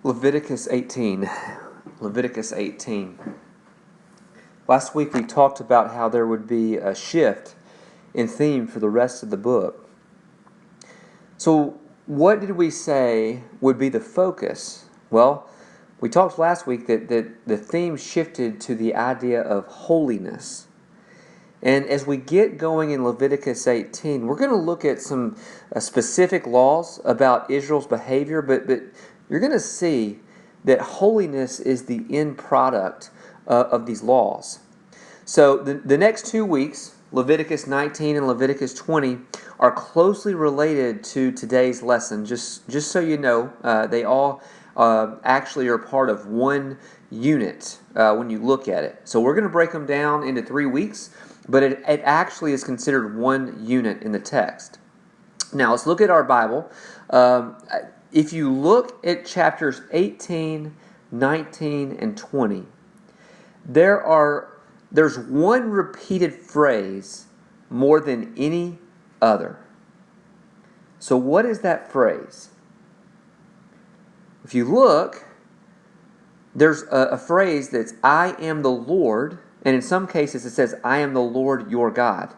Leviticus 18. Leviticus 18. Last week we talked about how there would be a shift in theme for the rest of the book. So what did we say would be the focus? Well, we talked last week that the theme shifted to the idea of holiness. And as we get going in Leviticus 18, we're going to look at some specific laws about Israel's behavior, but you're going to see that holiness is the end product of these laws. So the next 2 weeks, Leviticus 19 and Leviticus 20, are closely related to today's lesson. Just so you know, they all actually are part of one unit when you look at it. So we're going to break them down into 3 weeks, but it actually is considered one unit in the text. Now let's look at our Bible. If you look at chapters 18, 19, and 20, there's one repeated phrase more than any other. So what is that phrase? If you look, there's a phrase that's I am the Lord, and in some cases it says I am the Lord your God.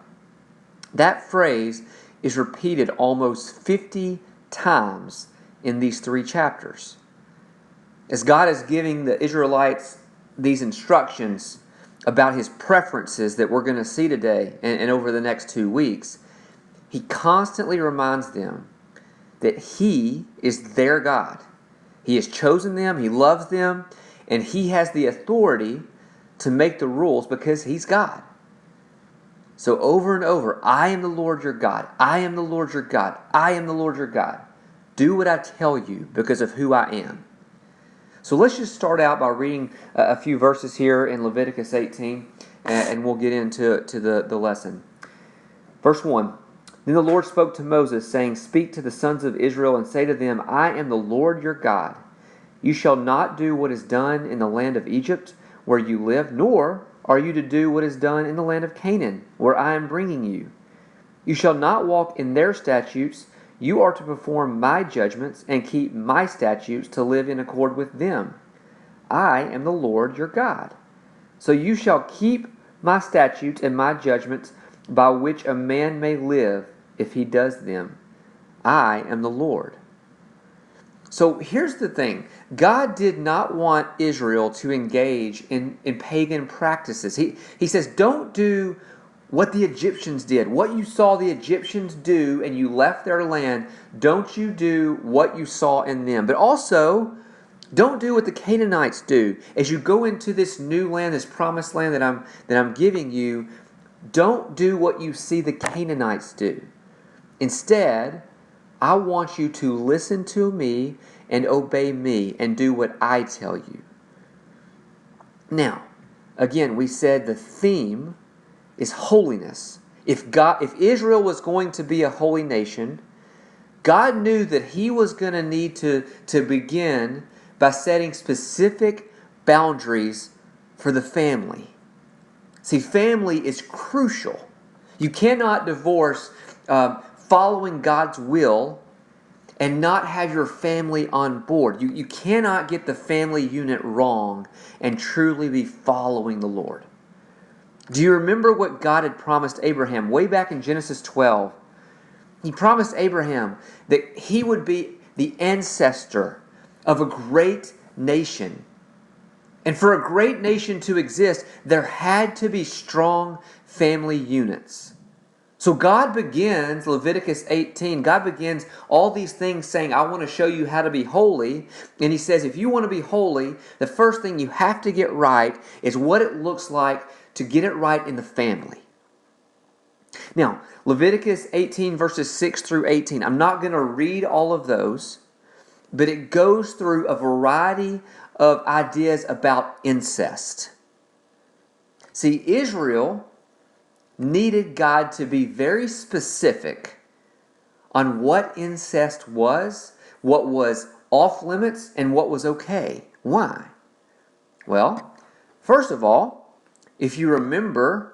That phrase is repeated almost 50 times in these 3 chapters. As God is giving the Israelites these instructions about His preferences that we're going to see today and over the next 2 weeks, He constantly reminds them that He is their God. He has chosen them, He loves them, and He has the authority to make the rules because He's God. So over and over, I am the Lord your God. I am the Lord your God. I am the Lord your God. Do what I tell you because of who I am. So let's just start out by reading a few verses here in Leviticus 18, and we'll get into the lesson. Verse 1, Then the Lord spoke to Moses, saying, Speak to the sons of Israel and say to them, I am the Lord your God. You shall not do what is done in the land of Egypt, where you live, nor are you to do what is done in the land of Canaan, where I am bringing you. You shall not walk in their statutes. You are to perform my judgments and keep my statutes to live in accord with them. I am the Lord your God. So you shall keep my statutes and my judgments by which a man may live if he does them. I am the Lord. So here's the thing. God did not want Israel to engage in pagan practices. He says, don't do what the Egyptians did. What you saw the Egyptians do and you left their land, don't you do what you saw in them. But also, don't do what the Canaanites do. As you go into this new land, this promised land that I'm giving you, don't do what you see the Canaanites do. Instead, I want you to listen to me and obey me and do what I tell you. Now, again, we said the theme is holiness. If Israel was going to be a holy nation, God knew that He was going to need to begin by setting specific boundaries for the family. See, family is crucial. You cannot divorce following God's will and not have your family on board. You cannot get the family unit wrong and truly be following the Lord. Do you remember what God had promised Abraham way back in Genesis 12? He promised Abraham that he would be the ancestor of a great nation. And for a great nation to exist, there had to be strong family units. So God begins, Leviticus 18, God begins all these things saying, I want to show you how to be holy. And He says, if you want to be holy, the first thing you have to get right is what it looks like to get it right in the family. Now, Leviticus 18 verses 6 through 18. I'm not going to read all of those, but it goes through a variety of ideas about incest. See, Israel needed God to be very specific on what incest was, what was off limits, and what was okay. Why? Well, first of all, if you remember,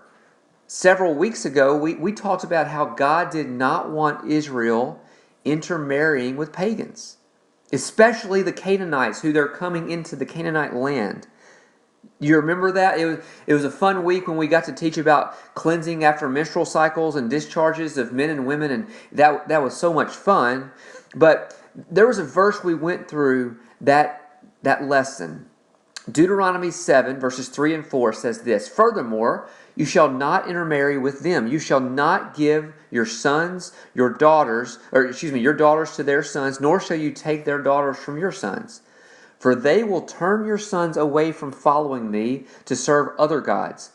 several weeks ago, we talked about how God did not want Israel intermarrying with pagans. especially the Canaanites, who they're coming into the Canaanite land. You remember that? It was a fun week when we got to teach about cleansing after menstrual cycles and discharges of men and women, and that was so much fun. But there was a verse we went through that lesson. Deuteronomy 7, verses 3 and 4 says this, "Furthermore, you shall not intermarry with them. You shall not give your daughters to their sons, nor shall you take their daughters from your sons. For they will turn your sons away from following me to serve other gods.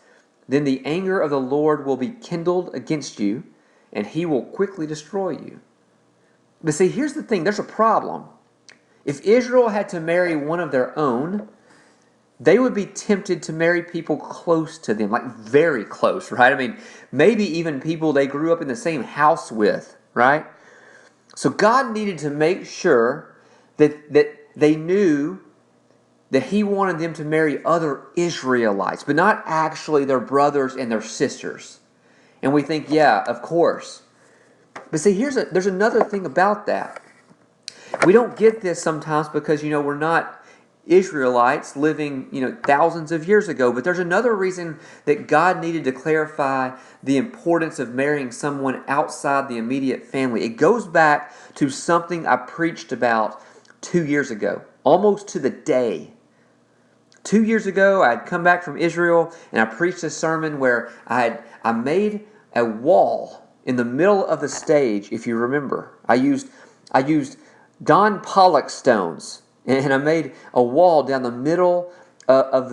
Then the anger of the Lord will be kindled against you, and he will quickly destroy you." But see, here's the thing. There's a problem. If Israel had to marry one of their own, they would be tempted to marry people close to them, like very close, right? I mean, maybe even people they grew up in the same house with, right? So God needed to make sure that they knew that He wanted them to marry other Israelites, but not actually their brothers and their sisters. And we think, yeah, of course. But see, there's another thing about that. We don't get this sometimes because, we're not Israelites living, thousands of years ago. But there's another reason that God needed to clarify the importance of marrying someone outside the immediate family. It goes back to something I preached about 2 years ago, almost to the day. 2 years ago, I had come back from Israel, and I preached a sermon where I made a wall in the middle of the stage. If you remember, I used Don Pollock stones, and I made a wall down the middle on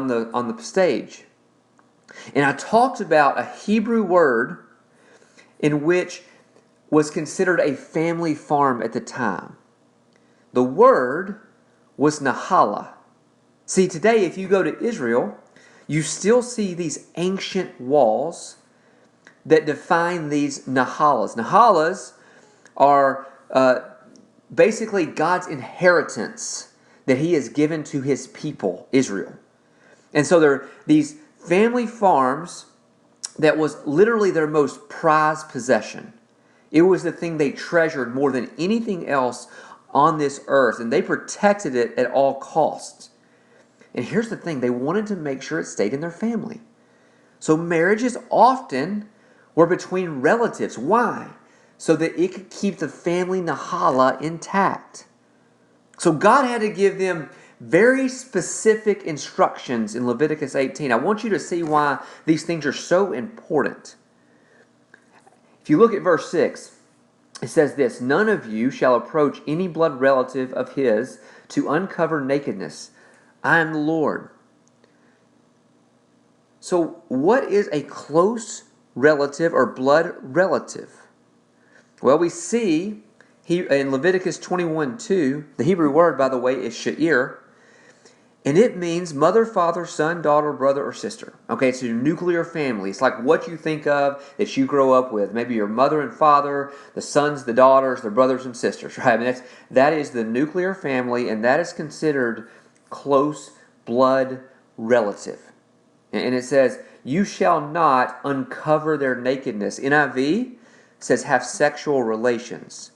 the stage. And I talked about a Hebrew word in which was considered a family farm at the time. The word was Nahala. See, today, if you go to Israel, you still see these ancient walls that define these Nahalas. Nahalas are basically God's inheritance that He has given to His people, Israel. And so there are these family farms that was literally their most prized possession. It was the thing they treasured more than anything else on this earth, and they protected it at all costs. And here's the thing, they wanted to make sure it stayed in their family. So marriages often were between relatives. Why? So that it could keep the family Nahala intact. So God had to give them very specific instructions in Leviticus 18. I want you to see why these things are so important. If you look at verse 6, it says this, "None of you shall approach any blood relative of his to uncover nakedness. I am the Lord." So what is a close relative or blood relative? Well, we see in Leviticus 21:2, the Hebrew word, by the way, is sha'ir, and it means mother, father, son, daughter, brother, or sister. Okay, it's your nuclear family. It's like what you think of that you grow up with. Maybe your mother and father, the sons, the daughters, the brothers and sisters, right? I mean, that is the nuclear family, and that is considered close blood relative. And it says, "You shall not uncover their nakedness." NIV says have sexual relations.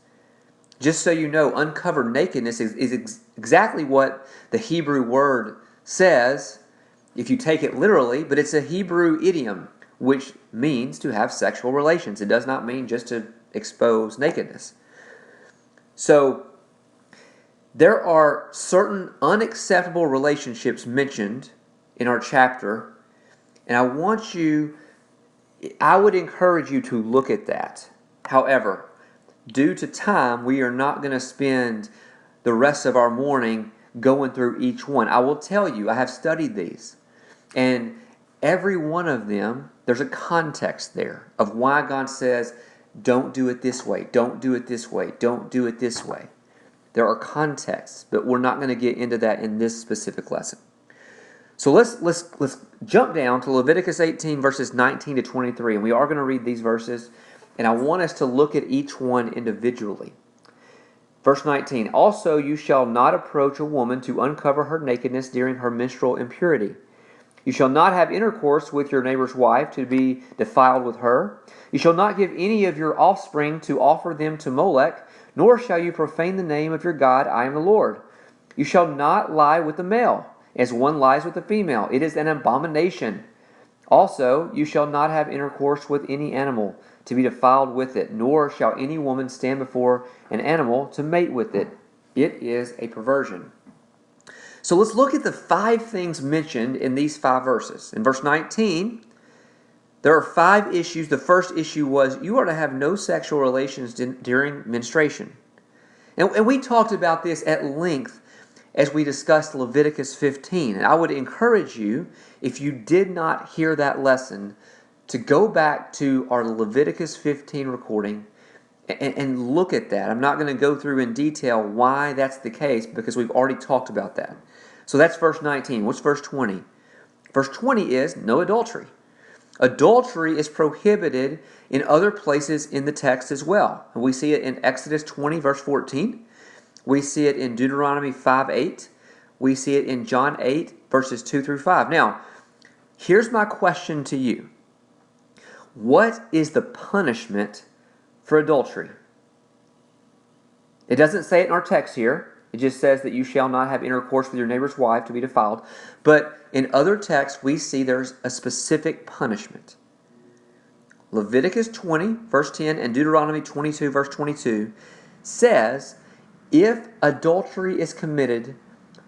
Just so you know, uncover nakedness is exactly what the Hebrew word says if you take it literally, but it's a Hebrew idiom which means to have sexual relations. It does not mean just to expose nakedness. So there are certain unacceptable relationships mentioned in our chapter, and I would encourage you to look at that. However, due to time, we are not going to spend the rest of our morning going through each one. I will tell you, I have studied these, and every one of them, there's a context there of why God says, don't do it this way, don't do it this way, don't do it this way. There are contexts, but we're not going to get into that in this specific lesson. So let's jump down to Leviticus 18, verses 19 to 23, and we are going to read these verses, and I want us to look at each one individually. Verse 19, "Also you shall not approach a woman to uncover her nakedness during her menstrual impurity. You shall not have intercourse with your neighbor's wife to be defiled with her. You shall not give any of your offspring to offer them to Molech, Nor shall you profane the name of your God. I am the Lord. You shall not lie with the male, as one lies with the female. It is an abomination. Also, you shall not have intercourse with any animal, to be defiled with it, nor shall any woman stand before an animal to mate with it. It is a perversion. So let's look at the 5 things mentioned in these 5 verses. In verse 19, there are 5 issues. The first issue was you are to have no sexual relations during menstruation. And we talked about this at length as we discussed Leviticus 15. And I would encourage you, if you did not hear that lesson, to go back to our Leviticus 15 recording and look at that. I'm not going to go through in detail why that's the case because we've already talked about that. So that's verse 19. What's verse 20? Verse 20 is no adultery. Adultery is prohibited in other places in the text as well. And we see it in Exodus 20, verse 14. We see it in Deuteronomy 5:8. We see it in John 8, verses 2 through 5. Now, here's my question to you. What is the punishment for adultery? It doesn't say it in our text here. It just says that you shall not have intercourse with your neighbor's wife to be defiled. But in other texts, we see there's a specific punishment. Leviticus 20, verse 10, and Deuteronomy 22, verse 22 says, if adultery is committed,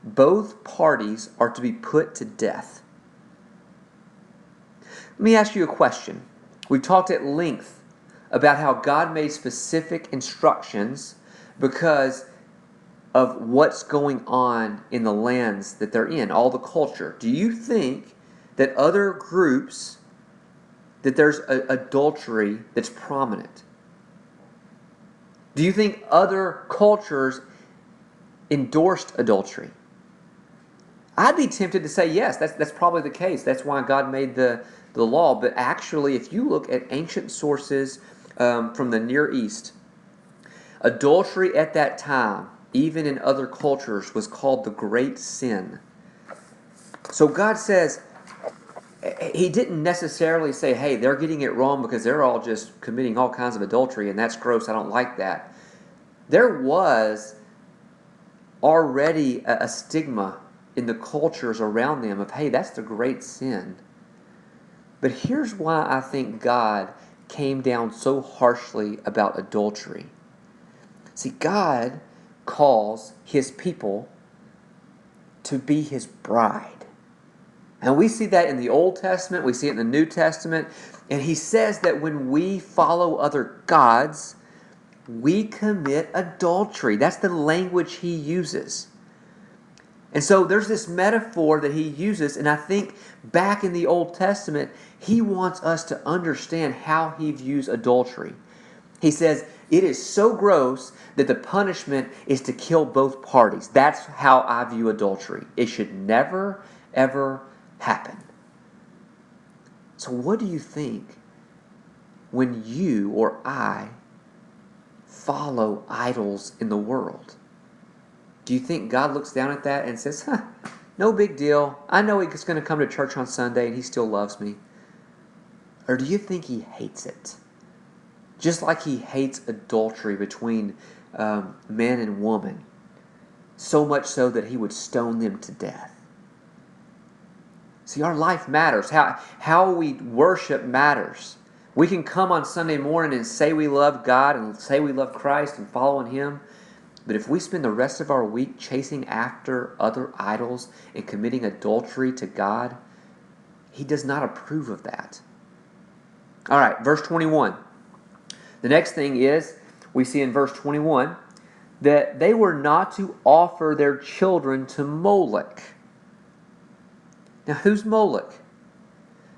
both parties are to be put to death. Let me ask you a question. We've talked at length about how God made specific instructions because of what's going on in the lands that they're in, all the culture. Do you think that other groups, that there's adultery that's prominent? Do you think other cultures endorsed adultery? I'd be tempted to say yes, that's probably the case. That's why God made the law. But actually, if you look at ancient sources from the Near East, adultery at that time, even in other cultures, was called the great sin. So God says, He didn't necessarily say, hey, they're getting it wrong because they're all just committing all kinds of adultery and that's gross, I don't like that. There was already a stigma in the cultures around them of, hey, that's the great sin. But here's why I think God came down so harshly about adultery. See, God calls His people to be His bride. And we see that in the Old Testament, we see it in the New Testament, and He says that when we follow other gods, we commit adultery. That's the language He uses. And so there's this metaphor that He uses, and I think back in the Old Testament, He wants us to understand how He views adultery. He says, it is so gross that the punishment is to kill both parties. That's how I view adultery. It should never, ever happen. So what do you think when you or I follow idols in the world? Do you think God looks down at that and says, no big deal. I know He's going to come to church on Sunday and He still loves me? Or do you think He hates it? Just like He hates adultery between man and woman, so much so that He would stone them to death. See, our life matters. How we worship matters. We can come on Sunday morning and say we love God and say we love Christ and following Him. But if we spend the rest of our week chasing after other idols and committing adultery to God, He does not approve of that. All right, verse 21. The next thing is, we see in verse 21, that they were not to offer their children to Moloch. Now, who's Moloch?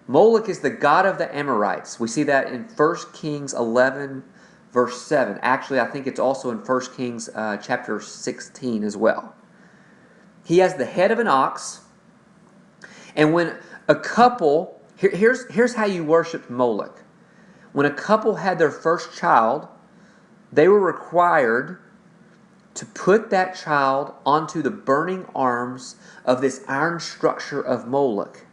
Moloch is the god of the Amorites. We see that in 1 Kings 11, verse 7. Actually, I think it's also in 1 Kings chapter 16 as well. He has the head of an ox. And when a couple, here's how you worship Moloch. When a couple had their first child, they were required to put that child onto the burning arms of this iron structure of Moloch.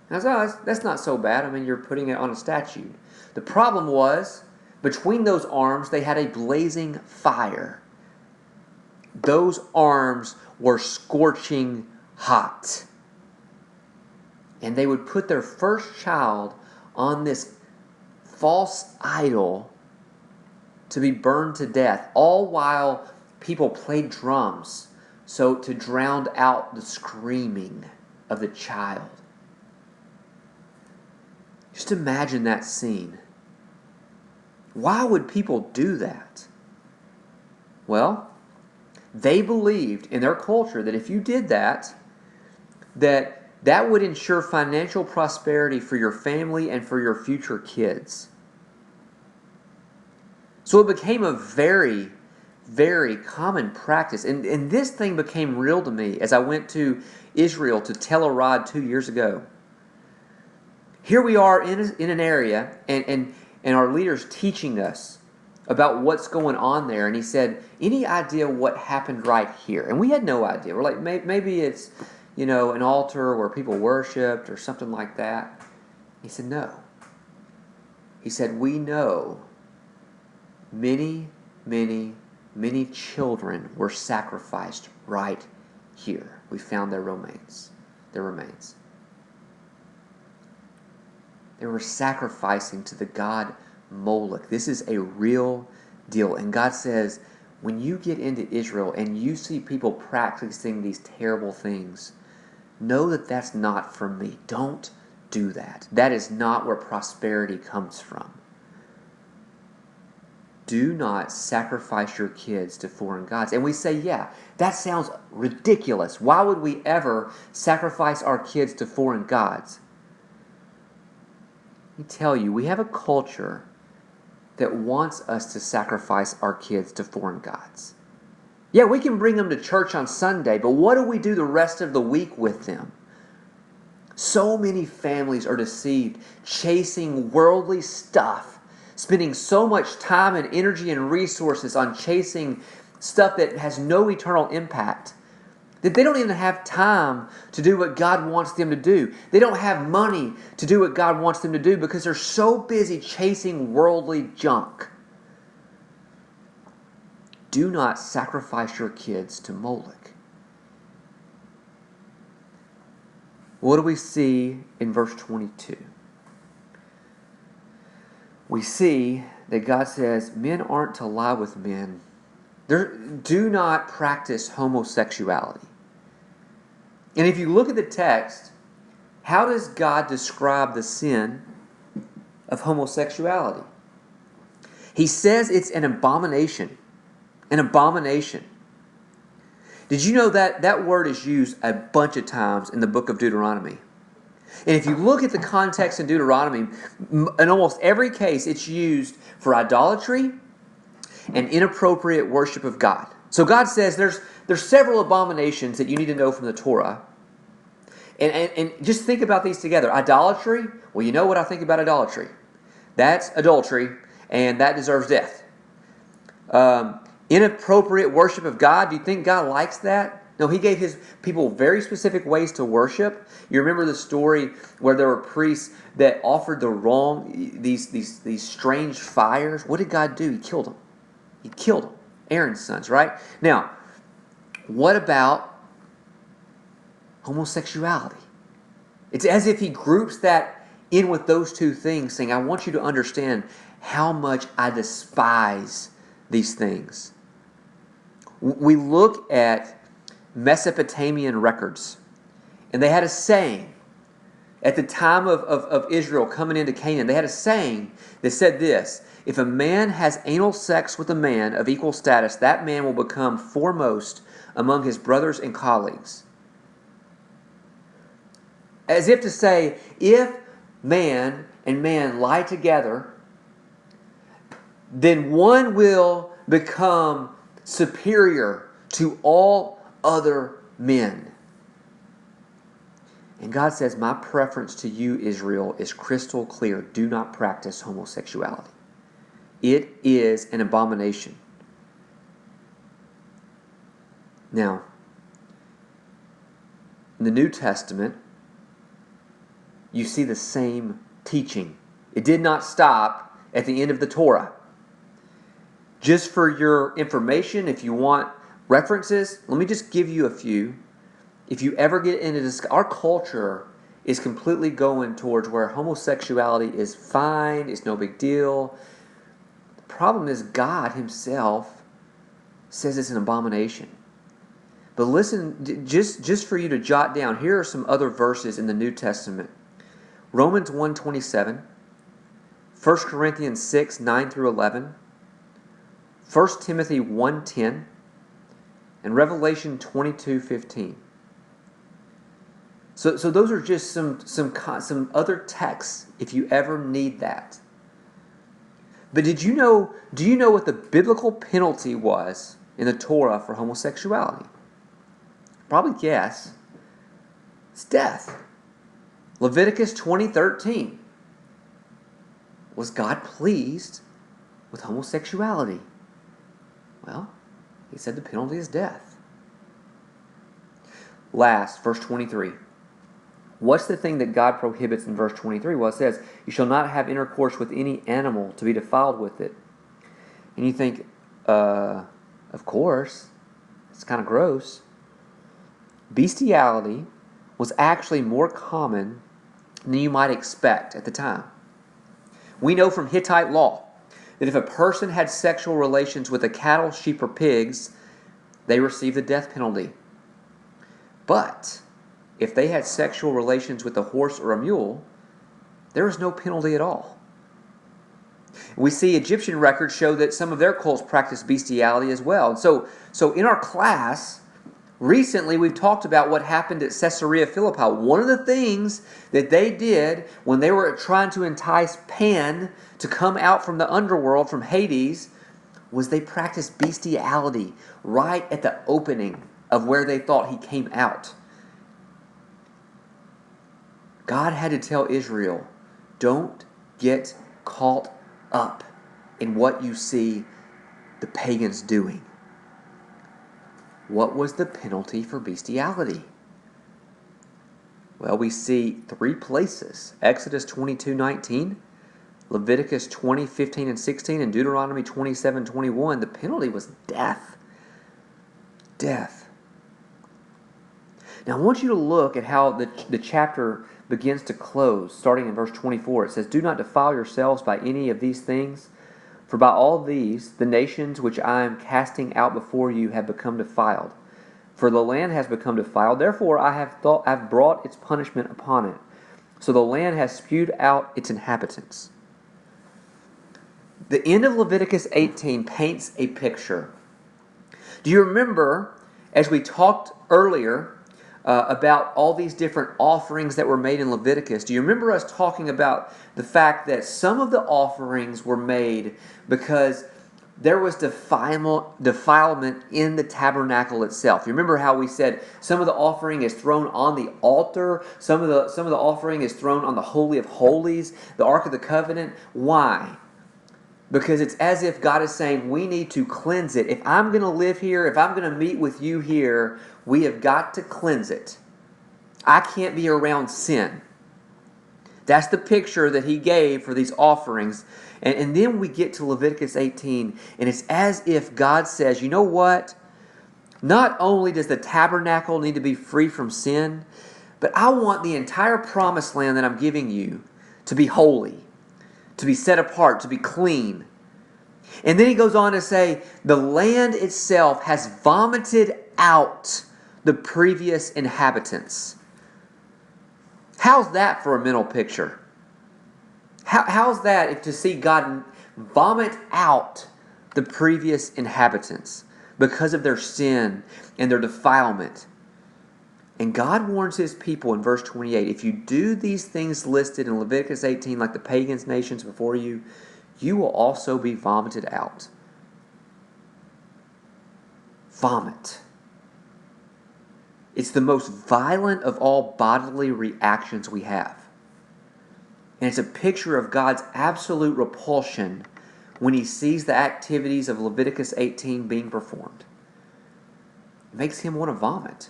Now, that's not so bad. I mean, you're putting it on a statue. The problem was Between those arms, they had a blazing fire. Those arms were scorching hot. And they would put their first child on this false idol to be burned to death, all while people played drums so to drown out the screaming of the child. Just imagine that scene. Why would people do that? Well, they believed in their culture that if you did that, that would ensure financial prosperity for your family and for your future kids. So it became a very, very common practice. And this thing became real to me as I went to Israel to Tel Arad 2 years ago. Here we are in an area, and our leader's teaching us about what's going on there. And he said, any idea what happened right here? And we had no idea. We're like, maybe it's, an altar where people worshipped or something like that. He said, no. He said, we know many, many, many children were sacrificed right here. We found their remains. They were sacrificing to the god Moloch. This is a real deal. And God says, when you get into Israel and you see people practicing these terrible things, know that that's not from me. Don't do that. That is not where prosperity comes from. Do not sacrifice your kids to foreign gods. And we say, yeah, that sounds ridiculous. Why would we ever sacrifice our kids to foreign gods? Let me tell you, we have a culture that wants us to sacrifice our kids to foreign gods. Yeah, we can bring them to church on Sunday, but what do we do the rest of the week with them? So many families are deceived, chasing worldly stuff, spending so much time and energy and resources on chasing stuff that has no eternal impact, that they don't even have time to do what God wants them to do. They don't have money to do what God wants them to do because they're so busy chasing worldly junk. Do not sacrifice your kids to Moloch. What do we see in verse 22? We see that God says men aren't to lie with men. Do not practice homosexuality. And if you look at the text, how does God describe the sin of homosexuality? He says it's an abomination. An abomination. Did you know that that word is used a bunch of times in the book of Deuteronomy? And if you look at the context in Deuteronomy, in almost every case it's used for idolatry and inappropriate worship of God. So God says there's several abominations that you need to know from the Torah. And just think about these together. Idolatry, well, you know what I think about idolatry. That's adultery, and that deserves death. Inappropriate worship of God, do you think God likes that? No, He gave His people very specific ways to worship. You remember the story where there were priests that offered the wrong, these strange fires? What did God do? He killed them. He killed them. Aaron's sons, right? Now, what about homosexuality? It's as if He groups that in with those two things, saying, I want you to understand how much I despise these things. We look at Mesopotamian records, and they had a saying at the time of Israel coming into Canaan. They had a saying that said this: if a man has anal sex with a man of equal status, that man will become foremost among his brothers and colleagues. As if to say, if man and man lie together, then one will become superior to all other men. And God says, my preference to you, Israel, is crystal clear. Do not practice homosexuality. It is an abomination. Now, in the New Testament, you see the same teaching. It did not stop at the end of the Torah. Just for your information, if you want references, let me just give you a few. If you ever get into this, our culture is completely going towards where homosexuality is fine, it's no big deal. The problem is God himself says it's an abomination. But listen, just for you to jot down, here are some other verses in the New Testament. Romans 1:27, 1 Corinthians 6:9 through 11, 1 Timothy 1:10, and Revelation 22:15. So those are just some other texts if you ever need that. But do you know what the biblical penalty was in the Torah for homosexuality? Probably guess. It's death. Leviticus 20:13. Was God pleased with homosexuality? Well, he said the penalty is death. Last, verse 23. What's the thing that God prohibits in verse 23? Well, it says, you shall not have intercourse with any animal to be defiled with it. And you think, of course, it's kind of gross. Bestiality was actually more common than you might expect at the time. We know from Hittite law that if a person had sexual relations with a cattle, sheep, or pigs, they received the death penalty. But if they had sexual relations with a horse or a mule, there was no penalty at all. We see Egyptian records show that some of their cults practiced bestiality as well. So in our class, recently we've talked about what happened at Caesarea Philippi. One of the things that they did when they were trying to entice Pan to come out from the underworld, from Hades, was they practiced bestiality right at the opening of where they thought he came out. God had to tell Israel, don't get caught up in what you see the pagans doing. What was the penalty for bestiality? Well, we see 3 places. Exodus 22:19, Leviticus 20:15 and 16, and Deuteronomy 27:21. The penalty was death. Death. Now I want you to look at how the chapter begins to close, starting in verse 24. It says, do not defile yourselves by any of these things, for by all these the nations which I am casting out before you have become defiled. For the land has become defiled, therefore I have brought its punishment upon it. So the land has spewed out its inhabitants. The end of Leviticus 18 paints a picture. Do you remember, as we talked earlier, about all these different offerings that were made in Leviticus? Do you remember us talking about the fact that some of the offerings were made because there was defilement in the tabernacle itself? You remember how we said some of the offering is thrown on the altar, some of the offering is thrown on the Holy of Holies, the Ark of the Covenant. Why? Because it's as if God is saying, we need to cleanse it. If I'm going to live here, if I'm going to meet with you here, we have got to cleanse it. I can't be around sin. That's the picture that he gave for these offerings. And then we get to Leviticus 18, and it's as if God says, you know what? Not only does the tabernacle need to be free from sin, but I want the entire promised land that I'm giving you to be holy, to be set apart, to be clean. And then he goes on to say, the land itself has vomited out the previous inhabitants. How's that for a mental picture? How's that if to see God vomit out the previous inhabitants because of their sin and their defilement? And God warns his people in verse 28, if you do these things listed in Leviticus 18 like the pagans nations before you, you will also be vomited out. Vomit. It's the most violent of all bodily reactions we have. And it's a picture of God's absolute repulsion when he sees the activities of Leviticus 18 being performed. It makes him want to vomit.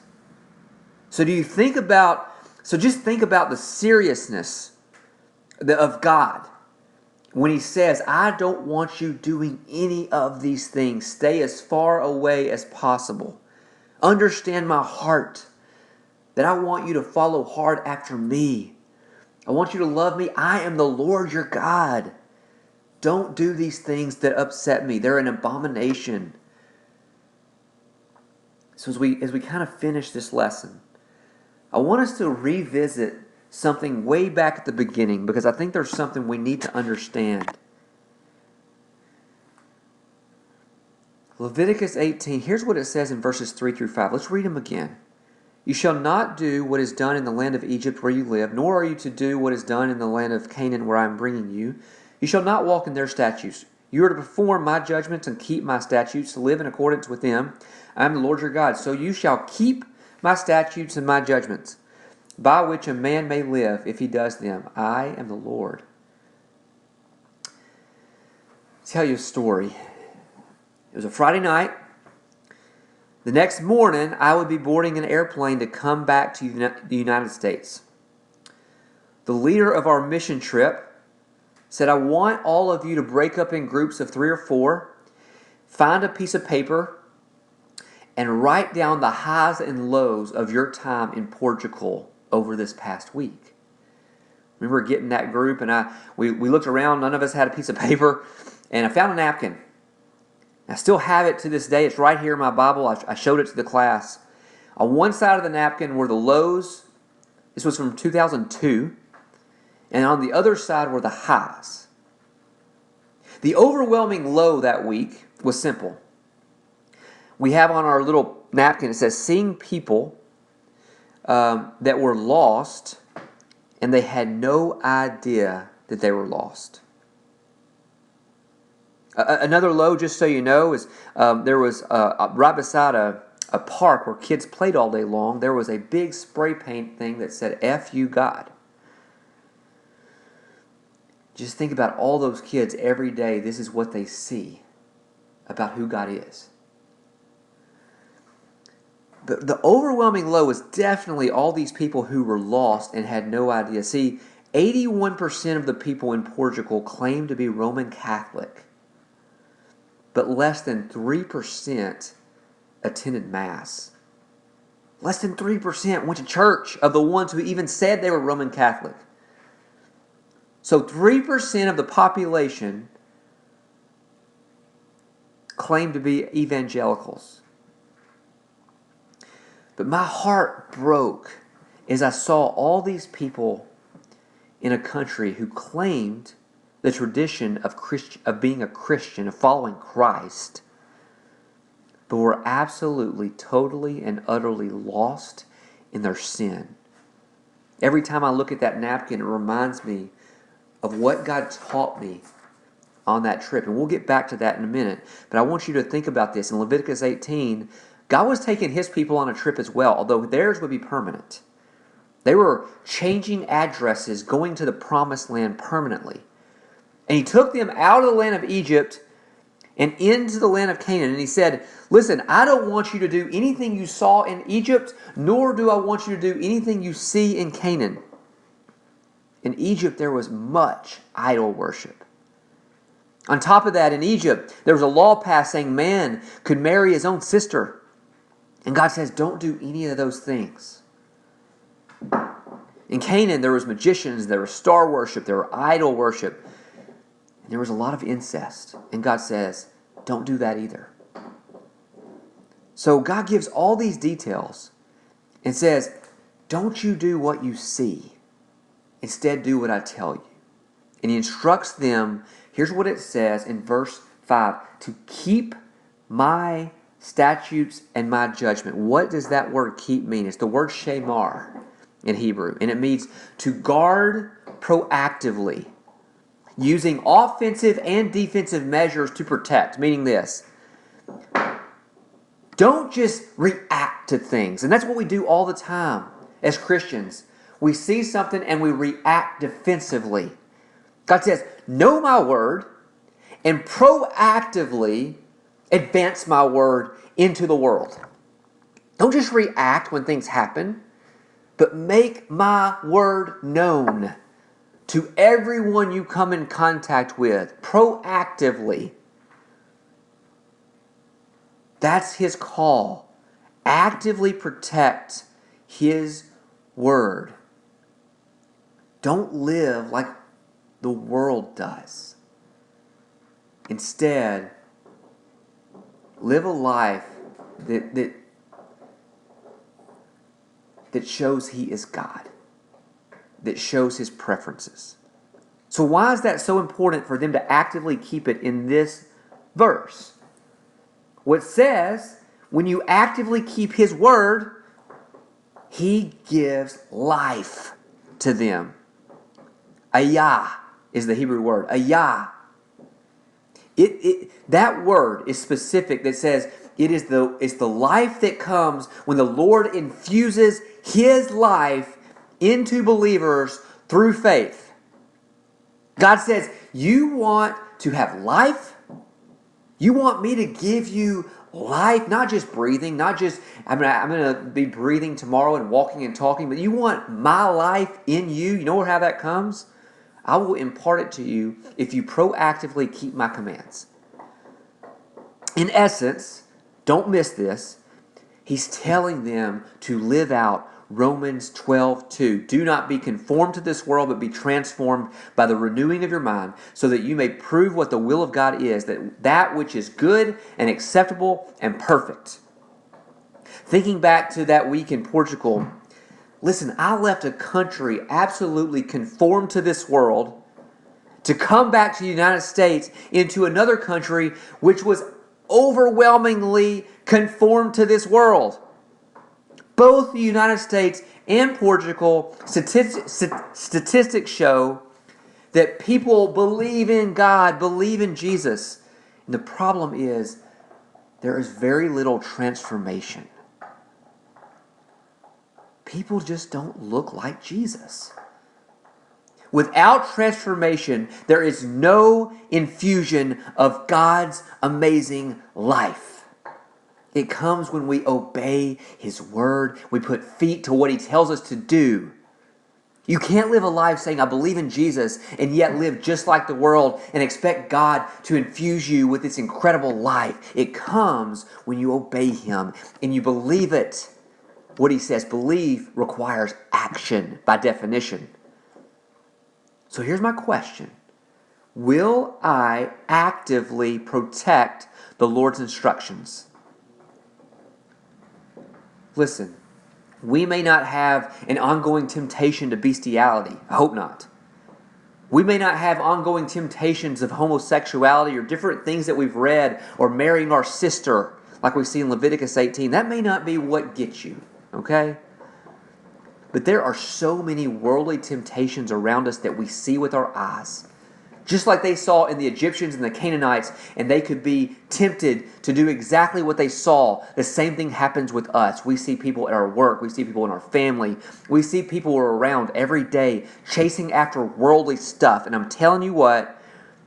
So just think about the seriousness of God when he says, I don't want you doing any of these things. Stay as far away as possible. Understand my heart, that I want you to follow hard after me. I want you to love me. I am the Lord your God. Don't do these things that upset me. They're an abomination. So as we kind of finish this lesson, I want us to revisit something way back at the beginning, because I think there's something we need to understand. Leviticus 18, here's what it says in verses 3 through 5. Let's read them again. You shall not do what is done in the land of Egypt where you live, nor are you to do what is done in the land of Canaan where I am bringing you. You shall not walk in their statutes. You are to perform my judgments and keep my statutes, to live in accordance with them. I am the Lord your God. So you shall keep my statutes and my judgments, by which a man may live if he does them. I am the Lord. I'll tell you a story. It was a Friday night. The next morning, I would be boarding an airplane to come back to the United States. The leader of our mission trip said, I want all of you to break up in groups of 3 or 4, find a piece of paper, and write down the highs and lows of your time in Portugal over this past week. I remember getting that group, and we looked around. None of us had a piece of paper, and I found a napkin. I still have it to this day. It's right here in my Bible. I showed it to the class. On one side of the napkin were the lows. This was from 2002. And on the other side were the highs. The overwhelming low that week was simple. We have on our little napkin, it says, seeing people that were lost, and they had no idea that they were lost. Another low, just so you know, is there was right beside a park where kids played all day long, there was a big spray paint thing that said, F you God. Just think about all those kids every day. This is what they see about who God is. The overwhelming low is definitely all these people who were lost and had no idea. See, 81% of the people in Portugal claim to be Roman Catholic, but less than 3% attended Mass. Less than 3% went to church of the ones who even said they were Roman Catholic. So 3% of the population claim to be evangelicals. But my heart broke as I saw all these people in a country who claimed the tradition of being a Christian, of following Christ, but were absolutely, totally, and utterly lost in their sin. Every time I look at that napkin, it reminds me of what God taught me on that trip. And we'll get back to that in a minute. But I want you to think about this. In Leviticus 18, God was taking His people on a trip as well, although theirs would be permanent. They were changing addresses, going to the promised land permanently. And He took them out of the land of Egypt and into the land of Canaan. And He said, listen, I don't want you to do anything you saw in Egypt, nor do I want you to do anything you see in Canaan. In Egypt, there was much idol worship. On top of that, in Egypt, there was a law passed saying man could marry his own sister. And God says, don't do any of those things. In Canaan, there was magicians, there was star worship, there were idol worship. And there was a lot of incest. And God says, don't do that either. So God gives all these details and says, don't you do what you see. Instead, do what I tell you. And He instructs them, here's what it says in verse 5, to keep my statutes and my judgment. What does that word keep mean? It's the word shamar in Hebrew. And it means to guard proactively, using offensive and defensive measures to protect. Meaning this, don't just react to things. And that's what we do all the time as Christians. We see something and we react defensively. God says, know my word and proactively advance my word into the world. Don't just react when things happen, but make my word known to everyone you come in contact with, proactively. That's his call. Actively protect his word. Don't live like the world does. Instead, live a life that shows he is God, that shows his preferences. So why is that so important for them to actively keep it in this verse? What says, when you actively keep his word, he gives life to them. Ayah is the Hebrew word. Ayah. That word is specific, that says it's the life that comes when the Lord infuses his life into believers through faith. God says, you want to have life? You want me to give you life, not just breathing, not just, I'm going to be breathing tomorrow and walking and talking, but you want my life in you. You know how that comes? I will impart it to you if you proactively keep my commands. In essence, don't miss this, he's telling them to live out Romans 12:2. Do not be conformed to this world, but be transformed by the renewing of your mind, so that you may prove what the will of God is, that which is good and acceptable and perfect. Thinking back to that week in Portugal, listen, I left a country absolutely conformed to this world to come back to the United States into another country which was overwhelmingly conformed to this world. Both the United States and Portugal, statistics show that people believe in God, believe in Jesus. And the problem is there is very little transformation. People just don't look like Jesus. Without transformation, there is no infusion of God's amazing life. It comes when we obey his word. We put feet to what he tells us to do. You can't live a life saying, I believe in Jesus, and yet live just like the world and expect God to infuse you with this incredible life. It comes when you obey him and you believe it. What he says, believe requires action by definition. So here's my question. Will I actively protect the Lord's instructions? Listen, we may not have an ongoing temptation to bestiality. I hope not. We may not have ongoing temptations of homosexuality or different things that we've read, or marrying our sister like we see in Leviticus 18. That may not be what gets you, okay? But there are so many worldly temptations around us that we see with our eyes. Just like they saw in the Egyptians and the Canaanites, and they could be tempted to do exactly what they saw. The same thing happens with us. We see people at our work. We see people in our family. We see people we're around every day chasing after worldly stuff. And I'm telling you what,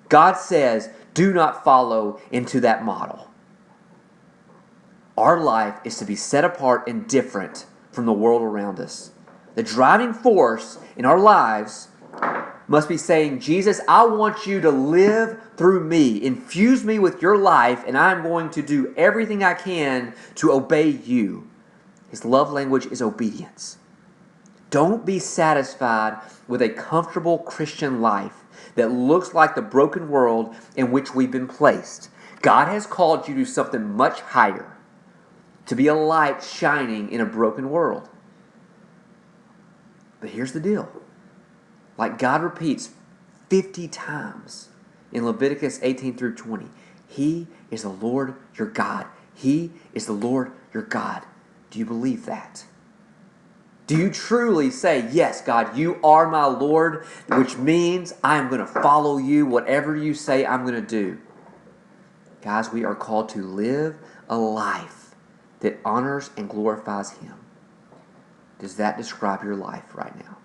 God says, do not follow into that model. Our life is to be set apart and different from the world around us. The driving force in our lives must be saying, Jesus, I want you to live through me. Infuse me with your life, and I'm going to do everything I can to obey you. His love language is obedience. Don't be satisfied with a comfortable Christian life that looks like the broken world in which we've been placed. God has called you to something much higher, to be a light shining in a broken world. But here's the deal. Like God repeats 50 times in Leviticus 18 through 20, he is the Lord your God. He is the Lord your God. Do you believe that? Do you truly say, yes, God, you are my Lord, which means I'm going to follow you. Whatever you say, I'm going to do. Guys, we are called to live a life that honors and glorifies him. Does that describe your life right now?